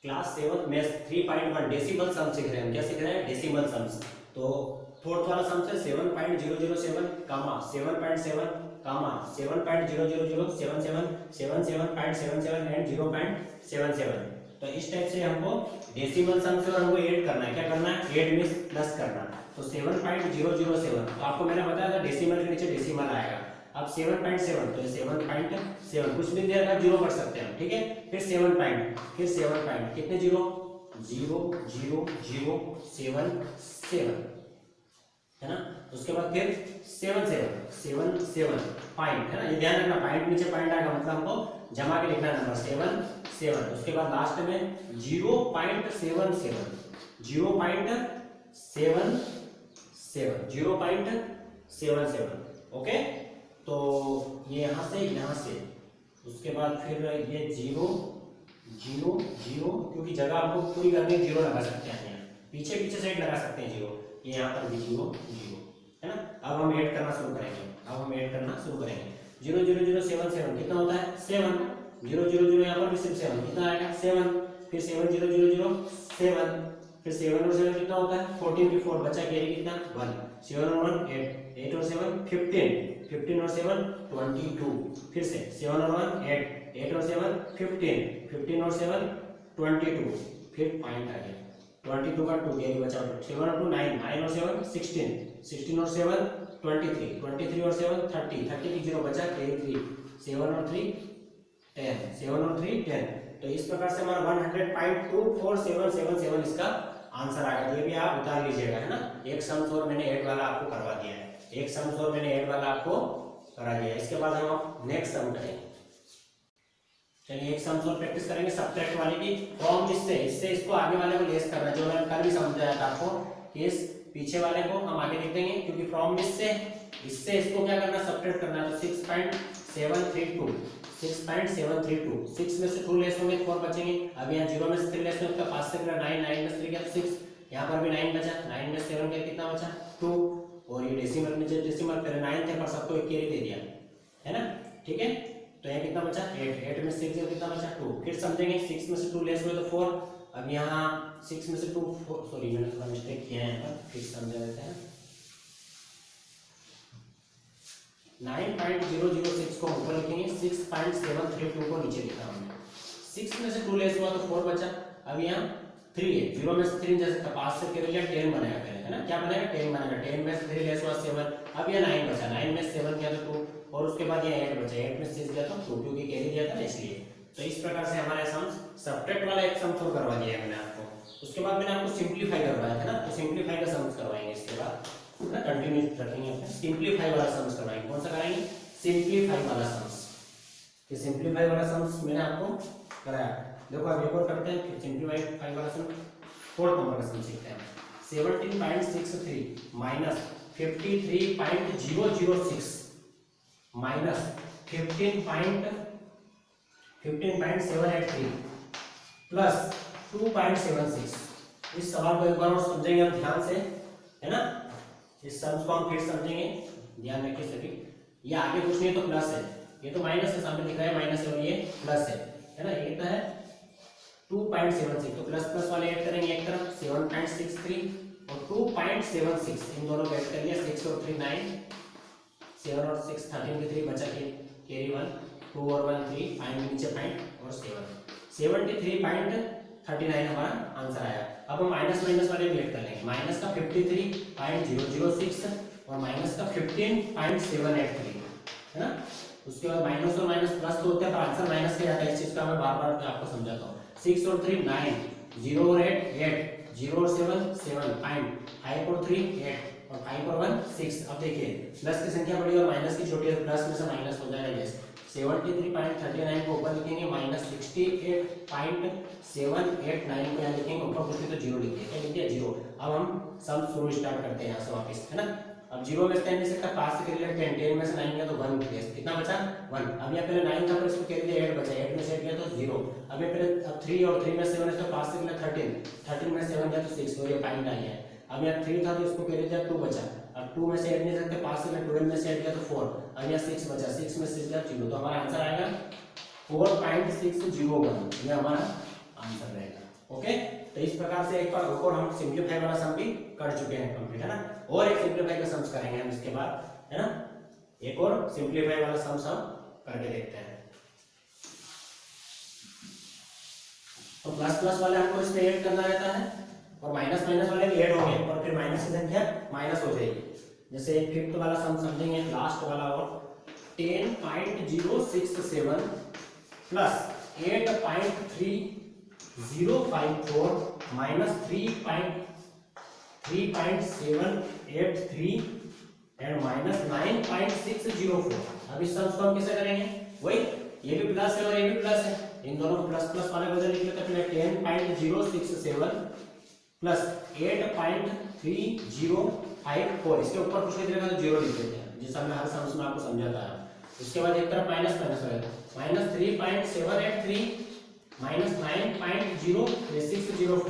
Class 7 में 3.1 decimal सम सीख रहे हैं। हम क्या सीख रहे हैं? Decimal sums. तो फोर्थ वाला सम है 7.007 कामा 7.7 कामा 7.00077 77.77 एंड 0.77। तो इस टाइप से हमको डेसिमल सम से और हमको ऐड करना है। क्या करना है? ऐड मींस प्लस करना। तो 7.007 तो आपको मैंने बताया था डेसिमल के नीचे डेसिमल आएगा। अब 7.7 तो 7.7 कुछ भी देर बाद जीरो कर सकते हैं, ठीक है। फिर 7 पॉइंट कितने जीरो? 0 0 0 7 7 है ना। उसके बाद फिर 7 7 7 पॉइंट है ना। ये ध्यान रखना, पॉइंट नीचे पॉइंट आएगा मतलब हमको जमा के लिखना नंबर 7 7। उसके बाद लास्ट में 0.77 0.77 ओके। तो ये यहाँ से उसके बाद फिर ये 0 0 0 क्योंकि जगह आपको पूरी करनी है, 0 लगा सकते हैं यहाँ, पीछे साइड लगा सकते हैं 0, ये यहाँ पर भी 0 0 है ना। अब हम ऐड करना शुरू करेंगे। 0 0 0 7 7 कितना होता है? 7 0 0 0 यहाँ पर भी सिर्फ 7 कितना आएगा? 7। फिर 7 0 0 0 7 फिर 7 और 7 कितना होता है? 14 की 4 बचा कैरी कितना? 1 7 और 1 8 8 और 7 15 15 और 7 22 फिर से 7 और 1 8 8 और 7 15 15 और 7 22 फिर पॉइंट आ गया 22 का 2 कैरी बचा 7 और 2 9 9 और 7 16 16 और 7 23 23 और 7 30 30 की 0 बचा कैरी 3 7 और 3 10 7 और 3 10। तो इस प्रकार से हमारा 100.24777 इसका आंसर आ गया। ये भी आप उतार लीजिएगा है ना। एक सम्स और मैंने ऐड वाला आपको करवा दिया है, एक सम्स और मैंने ऐड वाला आपको करा दिया है। इसके बाद हम नेक्स्ट सम करेंगे। चलिए एक सम्स और प्रैक्टिस करेंगे सब्ट्रैक्ट वाले की। फ्रॉम इससे इसको आगे वाले को लेस करना, जो मैंने कल भी समझाया था आपको कि इस पीछे वाले को हम आगे लिख देंगे, क्योंकि फ्रॉम इससे इसको क्या करना? सब्ट्रैक्ट करना है। तो 6.732 6 में से 2 लेस होंगे 4 बचेंगे। अब यहाँ 0 में से 3 लेस होंगे, 5 से 9 9 में से 3 क्या? 6। यहाँ पर भी 9 बचा, 9 में 7 क्या कितना बचा? 2। और ये डेसिमल नीचे डेसिमल पहले 9 थे पर सबको एक कैरी दे दिया है ना, ठीक है। तो यहाँ कितना बचा? 8 8 में 6 कितना बचा? 2। फिर समझेंगे 6 में से 2 लेस हुए तो 4। अब यहाँ 6 में से 2 सॉरी मैंने थोड़ा मिस्टेक किया है यहाँ पर, फिर समझा देते हैं। 9.006 को ऊपर लिखेंगे, 6.732 को नीचे लिखा हमने। 6 में से 2 लेस हुआ तो 4 बचा। अब यहाँ 3 है, 0 में से 3 जैसे 5 से कैरी लिया 10 बनाएगा पहले है ना। क्या बनेगा? 10 बनेगा। 10 में से 3 लेस हुआ 7। अब ये 9 बचा, 9 में 7 गया तो 2 और उसके बाद ये 8 बचा, 8 में 6 गया तो 2 क्योंकि कैरी दिया था ना इसलिए। तो इस प्रकार से हमारे सम्स सब्ट्रैक्ट वाला एक सम सोल्व करवा दिया है मैंने आपको। उसके बाद मैंने आपको सिंपलीफाई करवाया था ना, तो सिंपलीफाई का सम्स करवाएंगे इसके बाद ना, कंटिन्यू रखेंगे। सिंपलीफाई वाला सम्स करवाएंगे। कौन सा कराएंगे? सिंपलीफाई वाला सम्स। ये सिंपलीफाई वाला सम्स मैंने आपको कराया। देखो अब एक और करते हैं, फिर सिंपलीफाई वाला सम 4th नंबर का सम सीखते हैं। 17.63 माइनस 53.006 माइनस 15.783 प्लस 2.76। इस सवाल को एक बार और समझेंगे हम ध्यान से है ना। इस सम्स को हम फिर समझेंगे, ध्यान रखिए सभी। ये आगे कुछ नहीं तो प्लस है, ये तो माइनस है, सामने दिख रहा है माइनस है और ये प्लस है ना। ये कितना है? 2.76। तो प्लस प्लस वाले ऐड करेंगे एक तरफ 7.63 और 2.76 इन दोनों को ऐड कर लिया। 6 और 3 9 7 और 6 13 के 3 बचा के कैरी 1 2 और 1 3 5 नीचे पॉइंट और 7 73.39 हमारा आंसर आया। अब हम माइनस वाले भी ऐड कर लेंगे। माइनस का 53.006 और माइनस का 15.783 है ना। उसके बाद माइनस और माइनस प्लस तो होते हैं पर आंसर माइनस के आता है। इस चीज का मैं बार-बार आपको समझाता हूँ। 6 और 3 9 0 और 8 8 0 और 7 7 5 और 3 8 और 5 और 1 6। अब देखिए प्लस की संख्या बड़ी और माइनस की छोटी है, प्लस में से माइनस हो जाएगा। जैसे 73.39 को ऊपर लिखेंगे, माइनस 68.789 को यहाँ लिखेंगे, ऊपर कुछ नहीं तो 0 लिखिए। क्या लिखिए? 0। अब हम सम शुरू स्टार्ट करते हैं यहाँ से वापस है ना। अब 0 में से 10 नहीं सकता, 5 से कैरी लिया 10 10 में से 9 गया तो 1 कितना बचा? 1। अब यहाँ पहले 9 था पर इसको कैरी लिया 8 बचा, 8 में से 8 गया तो 0। अब ये पहले अब 3 और 3 में 7 है तो 5 से कैरी 13 13 में 7 गया तो 6 और ये पॉइंट आ गया है। अब यहाँ 3 था तो इसको कैरी दिया 2 बचा। अब 2 में से 8 नहीं सकते, 5 से 12 में से 8 गया तो 4। अब यहाँ 6 बचा, 6 में 6 गया 0। तो हमारा आंसर आएगा 4.601। ये हमारा आंसर रहेगा। ओके, तो इस प्रकार से एक और हम सिंप्लीफाई वाला सम भी कर चुके हैं कंप्लीट, है ना। और एक सिंप्लीफाई का सम्स करेंगे हम इसके बाद, है ना। एक और सिंप्लीफाई वाला सम्स हम करके देखते हैं। तो प्लस प्लस वाले हमको इसमें ऐड करना रहता है और माइनस माइनस वाले भी ऐड होंगे और फिर माइनस की संख्या माइनस हो जाएगी। जैसे फिफ्थ वाला सम समझेंगे, लास्ट वाला, और 10.067 प्लस 8.3054 माइनस 3.783 एंड माइनस 9.604। अब इस सम्स को हम कैसे करेंगे, वही ये भी प्लस है और ये भी प्लस है, इन दोनों प्लस प्लस वाले को लिख लेते हैं। 10.067 प्लस 8.3054, इसके ऊपर कुछ नहीं लिखा तो जीरो लिख देते हैं, जैसा मैं हर सम्स में आपको समझाता है। उसके बाद एक तरफ माइनस माइनस होगा, माइनस 3.783 माइनस 9.0604,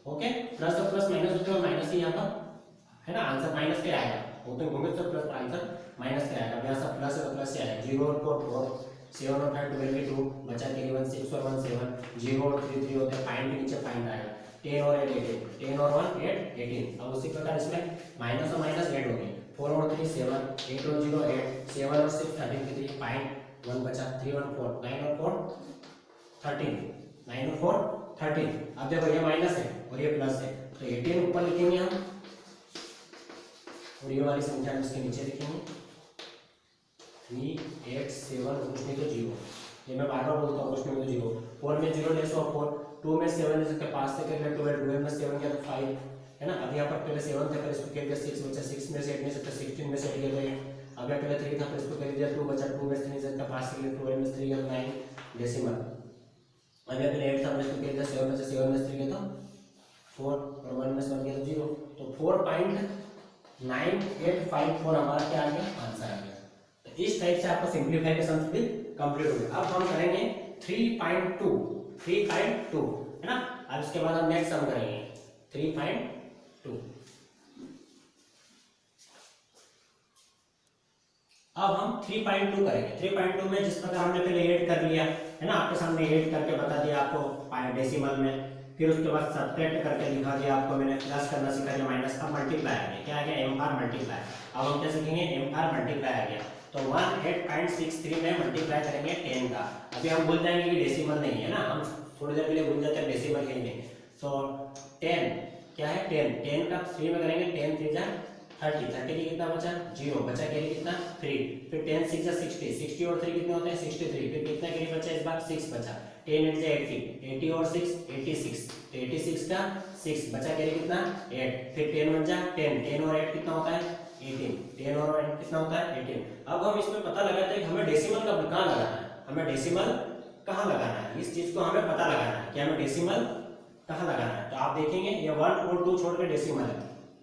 ओके। प्लस और प्लस माइनस होते हुए माइनस ही यहाँ पर, है ना। आंसर माइनस के आएगा, वो तो घूमे तो प्लस, आंसर माइनस के आएगा। यहाँ सब प्लस है तो प्लस से आएगा। 0 और 4 7 और 5 12 2 बचा के 1 6 और 1 7, 0 और 3 3 होते हैं, फाइंड के नीचे फाइंड आएगा। 10 और 8 18, 10 और 1 8 18। अब उसी प्रकार इसमें माइनस और माइनस ऐड होंगे। 4 और 3 7, 8 और 0 8, 7 और 6 13 के 3 फाइंड, 1 बचा, 3 और 4 9 और 4 13, 9 और 4 13। अब देखो ये माइनस है और ये प्लस है, तो 18 ऊपर लिखेंगे हम और ये वाली संख्या हम इसके नीचे लिखेंगे। 3 8 7 कुछ नहीं तो 0, ये मैं बार बार बोलता हूँ, कुछ नहीं तो 0। 4 में 0 ले सो 4, 2 में 7 ले सकते, 5 से कर ले 12, 12 में 7 किया तो 5, है ना। अब यहाँ पर पहले 7 था, फिर इसको कर दिया 6 बचा, 6 में से 8 नहीं सकता, 16 में से 8 गया तो 8। अब यहाँ पहले 3 था, फिर इसको कर दिया 2 बचा, 2 में से नहीं सकता, 5 से 12 में से 3 गया तो 9 डेसिमल। अब यहाँ पहले 8 था, फिर इसको कर दिया 7 में से 7 में से 3 गया तो 4 और 1 में से 1 गया तो 0। तो 4.9854 हमारा क्या आ गया, आंसर आ गया। तो इस टाइप से आपको सिंप्लीफाई का सम्स भी कंप्लीट हो गया। अब हम करेंगे 3.2, है ना। अब इसके बाद हम नेक्स्ट सम करेंगे 3.2। अब हम 3.2 करेंगे। 3.2 में जिस प्रकार हमने पहले ऐड कर लिया, है ना, आपके सामने ऐड करके बता दिया आपको डेसिमल में, फिर उसके बाद सब्ट्रैक्ट करके दिखा दिया आपको मैंने, प्लस करना सिखा दिया, माइनस का मल्टीप्लाई आ गया, क्या आ गया, एम आर मल्टीप्लाई। अब हम क्या सीखेंगे, एम आर मल्टीप्लाई आ गया। तो 18.63 में मल्टीप्लाई करेंगे 10 का। अभी हम भूल जाएंगे कि डेसिमल नहीं है ना, हम थोड़ी देर के लिए भूल जाते हैं डेसिमल है नहीं। तो 10 क्या है, 10 का 3 में करेंगे, 10 3 जा 30, 30 की कितना बचा, 0 बचा, कैरी कितना 3, फिर 10 6 जा 60, 60 और 3 कितने होते हैं 63, फिर कितना कैरी बचा, इस बार 6 बचा, 10 8 जा 80, 80 और 6 86, तो 86 का 6 बचा, कैरी कितना 8, फिर 10 बन जा 10 और 8 कितना होता है 18, 10 और 8 कितना होता है 18। अब हम इसमें पता लगाते हैं कि हमें डेसिमल का कहाँ लगाना है, हमें डेसिमल कहाँ लगाना है, इस चीज को हमें पता लगाना है कि हमें डेसिमल कहाँ लगाना है। तो आप देखेंगे ये 1 और 2 छोड़ के डेसिमल है,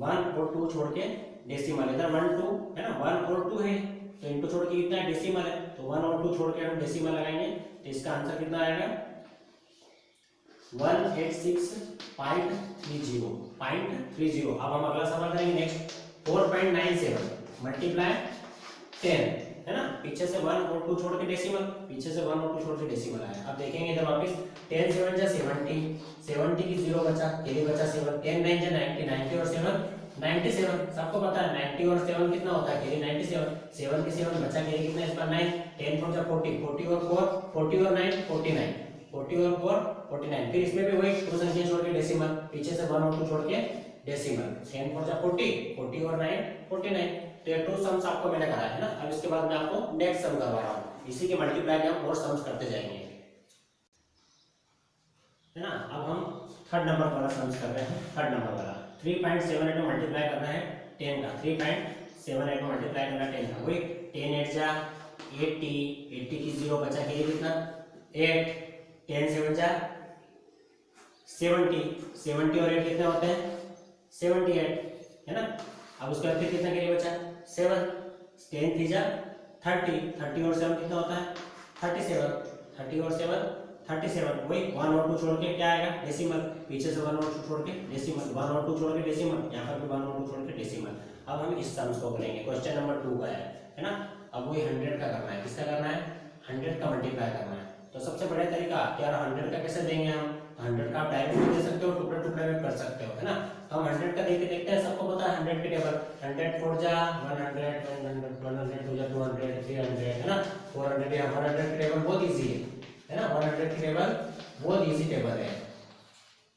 1 और 2 छोड़ के डेसिमल, इधर 1 2 है ना, 1 और 2 है तो इनको छोड़ के कितना डेसिमल है, तो 1 और 2 छोड़ के हम डेसिमल लगाएंगे तो इसका आंसर कितना आएगा 186.30। अब हम अगला सवाल करेंगे नेक्स्ट 4.97 मल्टीप्लाई 10, है ना, पीछे से 1 और 2 छोड़ के डेसिमल, पीछे से 1 और 2 छोड़ के डेसिमल आया। अब देखेंगे इधर वापस 10 7 जा 70, 70 की 0 बचा, ये बचा 7, 10 9 जा 90, 90 और 7 97, सबको पता है 90 और 7 कितना होता है, कैरी 97, 7 की 7 बचा, कैरी कितना इस बार 9, 10 4 जा 40, 40 और 4 40 और 9 49, 40 और 4 49, फिर इसमें भी वही दो संख्या छोड़ के डेसिमल, पीछे से 1 और 2 छोड़ के डेसिमल, 10 4 जा 40, 40 और 9 49। तो ये 2 सम्स आपको मैंने कराया है ना। अब इसके बाद मैं आपको नेक्स्ट सम करवा रहा हूँ, इसी के मल्टीप्लाई में हम और सम्स करते जाएंगे, है ना। अब हम थर्ड नंबर वाला सम्स कर रहे हैं, थर्ड नंबर वाला 3.78 में मल्टीप्लाई करना है 10 का, 3.78 में मल्टीप्लाई करना है 10 का, वही 10 8 जा 80, 80 की 0 बचा के ये कितना 8, 10 7 जा 70, 70 और 8 कितने होते हैं 78, है ना। अब उसके बाद फिर कितना के लिए बचा 7, 10 3 जा 30, 30 और 7 कितना होता है 37, 30 और 7 37, वही 1 और 2 छोड़ के क्या आएगा डेसिमल, पीछे से 1 और 2 छोड़ के डेसिमल, 1 और 2 छोड़ के डेसिमल, यहाँ पर भी 1 और 2 छोड़ के डेसिमल। अब हम इस सम्स को करेंगे, क्वेश्चन नंबर 2 का है ना। अब वही 100 का करना है, किसका करना है 100 का मल्टीप्लाई करना है। तो सबसे बढ़िया तरीका कि यार 100 का कैसे देंगे हम, 100 का आप डायरेक्ट भी दे सकते हो, टुकड़े टुकड़े में कर सकते हो, है ना। तो हम 100 का देख के देखते हैं, सबको पता है 100 के टेबल, 100 4 जा 100, 100 2 जा 200, 300, है ना, 400 या 100 के टेबल बहुत इजी है ना, 100 के टेबल बहुत इजी टेबल है।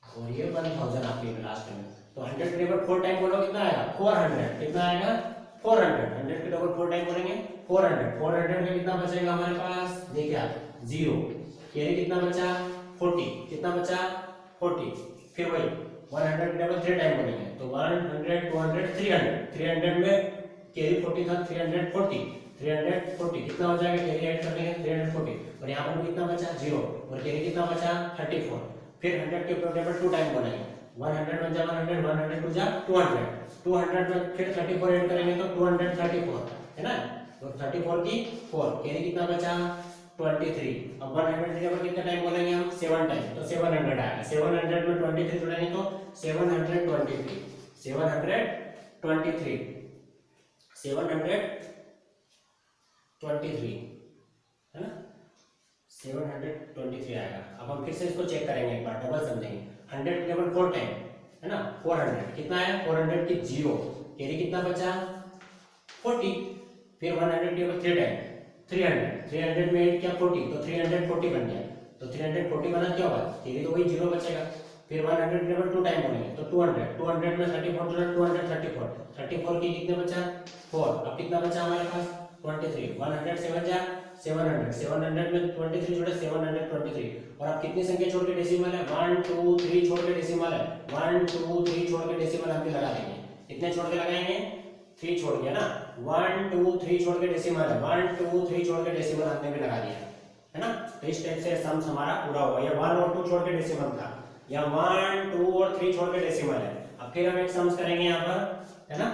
और ये 1000 आपके लास्ट में, तो 100 के टेबल 4 टाइम बोलो कितना आएगा 400, कितना आएगा 400, 100 के टेबल 4 टाइम बोलेंगे 400, 400 में कितना बचेगा हमारे पास, देखिए आप 0, कैरी कितना बचा 40, कितना बचा 40, फिर वही 100 के टेबल 3 टाइम बोलेंगे, तो 100 200 300, 300 में कैरी 40 था, 340, 340 कितना हो जाएगा, कैरी ऐड कर लेंगे 340, और यहाँ पर कितना बचा 0, और कैरी कितना बचा 34, फिर 100 के टेबल 2 टाइम बोलेंगे, 100 1 जा 100, 100 2 जा 200, 200 में फिर 34 ऐड करेंगे तो 234, है ना, तो 34 की 4, कैरी कितना बचा 23, अब 100 के टेबल कितना टाइम बोलेंगे हम 7 टाइम, तो 700 आएगा, 700 में 23 जोड़ेंगे तो 723, 723, 723, है ना, 723 आएगा। अब हम फिर से इसको चेक करेंगे, एक बार डबल समझेंगे, 100 के टेबल 4 टाइम, है ना, 400 कितना आया 400 की 0, कैरी कितना बचा 40, फिर 100 टेबल 3 टाइम 300, 300 में ऐड किया 40, तो 340 बन गया, तो 340 बना क्या होगा, कैरी तो वही 0 बचेगा, फिर 100 टेबल 2 टाइम बोलेंगे तो 200, 200 में 34 जोड़ा 234, 34 की कितने बचा 4, अब कितना बचा हमारे पास 23, 100 7 जा 700, 700 में 23 जोड़े 723, और आप कितनी संख्या छोड़ के डेसिमल है 1 2 3 छोड़ के डेसिमल है, 1 2 3 छोड़ के डेसिमल हम भी लगा देंगे, कितने छोड़ के लगाएंगे 3 छोड़ के ना, 1 2 3 छोड़ के डेसिमल है, 1 2 3 छोड़ के डेसिमल हमने भी लगा दिया, है ना। तो इस टाइप से सम हमारा पूरा हुआ, या 1 और 2 छोड़ के डेसिमल था, या 1 2 और 3 छोड़ के डेसिमल है। अब फिर हम एक सम्स करेंगे यहाँ पर, है ना,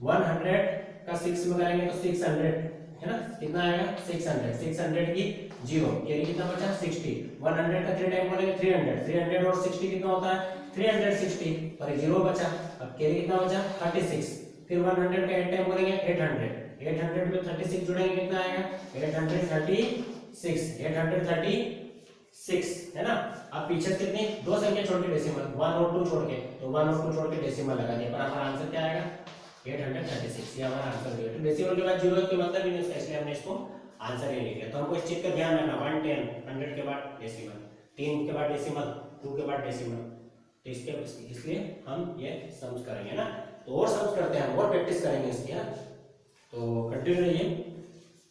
100 का 6 में करेंगे तो 600, है ना, कितना आएगा 600, 600 की 0, कैरी कितना बचा 60, 100 का 3 टाइम बोलेंगे 300, 300 और 60 कितना होता है 360, और 0 बचा, अब कैरी कितना बचा 36, फिर 100 का 8 टाइम बोलेंगे 800, 800 में 36 जोड़ेंगे कितना आएगा 836, 836, है ना। अब पीछे कितनी दो संख्या छोड़ के डेसिमल 1 और 2 छोड़ के, तो 1 और 2 छोड़ के डेसिमल लगा दिया, पर हमारा आंसर क्या आएगा 836, ये हमारा आंसर है। तो डेसिमल के बाद 0 के मतलब ही नहीं उसका, इसलिए हमने इसको आंसर ही लिख दिया। तो हमको इस चीज का ध्यान रखना, 1 10 100 के बाद डेसिमल, 3 के बाद डेसिमल, 2 के बाद डेसिमल, तो इसके इसलिए हम ये सम्स करेंगे ना। तो और सम्स करते हैं, हम और प्रैक्टिस करेंगे इसकी, है ना। तो कंटिन्यू रहिए,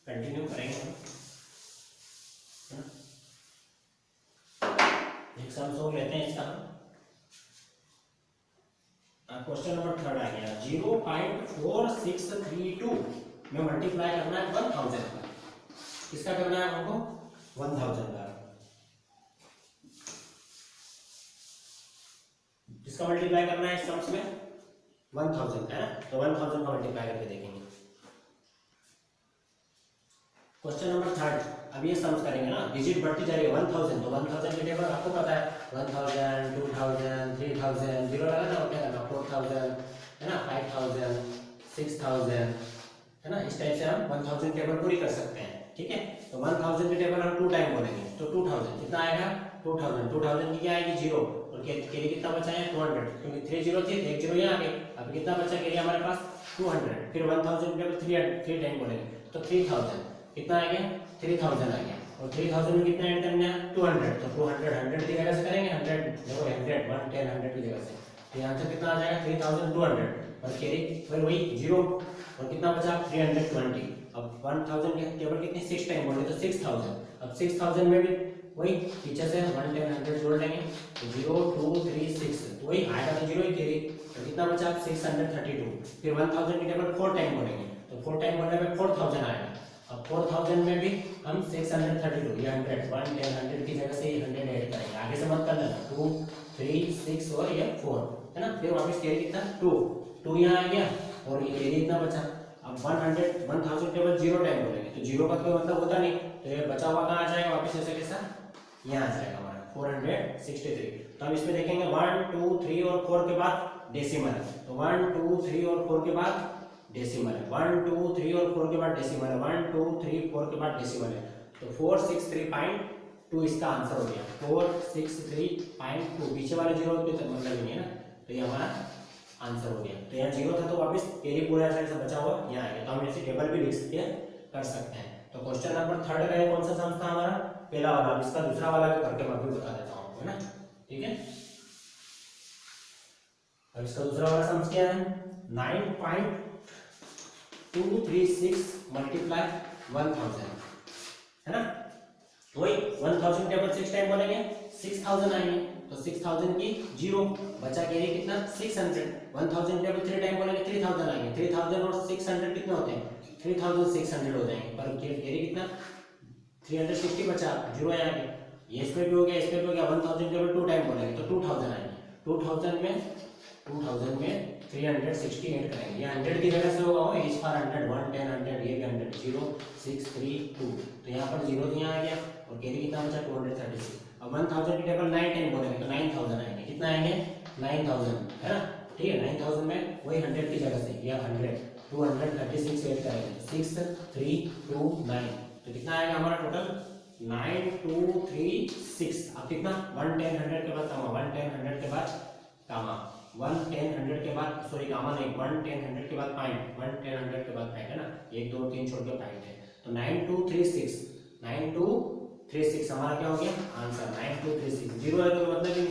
कंटिन्यू करेंगे हम, है ना। एक सम्स और लेते हैं इसका, क्वेश्चन नंबर 3 आ गया, 0.4632 में मल्टीप्लाई करना है 1000 का, किसका करना है हमको 1000 का, किसका मल्टीप्लाई करना है इस सम्स में 1000 का, है ना। तो 1000 का मल्टीप्लाई करके देखेंगे। क्वेश्चन नंबर 3, अब ये सम्स करेंगे ना, डिजिट बढ़ती जा रही है 1000, तो 1000 के टेबल आपको पता है 1000 2000 3000, जीरो लगाना और क्या करना 4000, है ना, 5000 6000, है ना। इस टाइप से हम 1000 टेबल पूरी कर सकते हैं, ठीक है। तो 1000 के टेबल हम 2 टाइम बोलेंगे, तो 2000 कितना आएगा 2000 की क्या आएगी 0, और कैरी कितना बचा है 200, क्योंकि 3 0 थी, 1 0 यहाँ आ गई, अब कितना बचा कैरी हमारे पास 200, फिर 1000 टेबल 3 टाइम बोलेंगे तो 3000, कितना आ गया 3000 आ गया, और 3000 में कितना ऐड करना है 200, तो 200 100 की जगह से करेंगे 100, देखो 100 1 10 100 की जगह से, तो यहाँ से कितना आ जाएगा 3200, और कैरी फिर वही 0, और कितना बचा 320, अब 1000 के टेबल कितनी 6 टाइम बोले तो 6000, अब 6000 में भी वही पीछे से 1 10 100 जोड़ लेंगे, तो 0 2 3 6, तो वही आएगा तो 0 ही कैरी, तो कितना बचा 632, फिर 1000 के टेबल 4 टाइम बोलेंगे, तो 4 टाइम बोलने पे 4000 आएगा, अब 4000 में भी हम 632, ये 100 1 10 100 की जगह से 100 ऐड करेंगे, आगे से मत कर लेना, 2 3 6 और ये 4, है ना। फिर वापस कैरी कितना 2 यहाँ आ गया, और ये कैरी इतना बचा, अब 1000 टेबल 0 टाइम बोलेंगे, तो 0 का कोई मतलब होता नहीं, तो ये बचा हुआ कहाँ आ जाएगा वापस ऐसे कैसा यहाँ आ जाएगा हमारा 463। तो हम इसमें देखेंगे 1 2 3 और 4 के बाद डेसिमल है, तो 1 2 3 और 4 के बाद डेसिमल है, 1 2 3 और 4 के बाद डेसिमल है, 1 2 3 4 के बाद डेसिमल है, तो 463.5 2 इसका आंसर हो गया 463.2 पीछे वाले जीरो पे तो मतलब ही नहीं है ना, तो ये हमारा आंसर हो गया। तो यहाँ जीरो था तो वापस कैरी पूरा साइड से बचा हुआ यहाँ आएगा, तो हम ऐसे टेबल भी लिख सकते हैं, कर सकते हैं। तो क्वेश्चन नंबर 3 का कौन सा सम था हमारा, पहला वाला। इसका दूसरा वाला भी करके मैं भी बता देता हूँ, है ना, ठीक है। अब इसका दूसरा वाला सम क्या है, 9.236 मल्टीप्लाई 1000, है ना। वही 1000 टेबल 6 टाइम बोलेंगे 6000 आएंगे, तो 6000 की जीरो बचा कैरी कितना 600। 1000 टेबल 3 टाइम बोलेंगे 3000 आएंगे, 3000 और 600 कितना होते हैं 3600 हो जाएंगे, पर कैरी कितना 360 बचा, जीरो यहाँ पे, ये इसमें भी हो गया, इसमें भी हो गया। 1000 टेबल 2 टाइम बोलेंगे तो 2000 आएंगे, 2000 में 360 ऐड करेंगे, ये 100 की जगह से होगा एच फॉर 100 1 10 100 ये भी 100 0 6 3 2, तो यहाँ पर जीरो यहाँ आ गया और कैरी कितना बचा 236। अब 1000 की टेबल 9 टाइम बोलेंगे तो 9000 आएंगे, कितना आएंगे 9000, है ना, ठीक है। 9000 में वही 100 की जगह से या 100 236 ऐड करेंगे 6 3 2 9, तो कितना आएगा हमारा टोटल 9236। अब कितना 110 100 के बाद कामा 110 100 के बाद कामा 110 100 के बाद सॉरी कामा नहीं 110 100 के बाद पॉइंट 110 100 के बाद पॉइंट, है ना, 1 2 3 छोड़ के पॉइंट है, तो 9236 हमारा क्या हो गया आंसर 9236, जीरो है तो मतलब ही,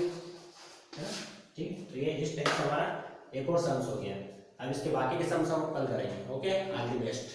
है ना, ठीक। तो ये इस टाइप से हमारा एक और सम्स हो गया। अब इसके बाकी के सम्स हम कल करेंगे। Okay, all the best.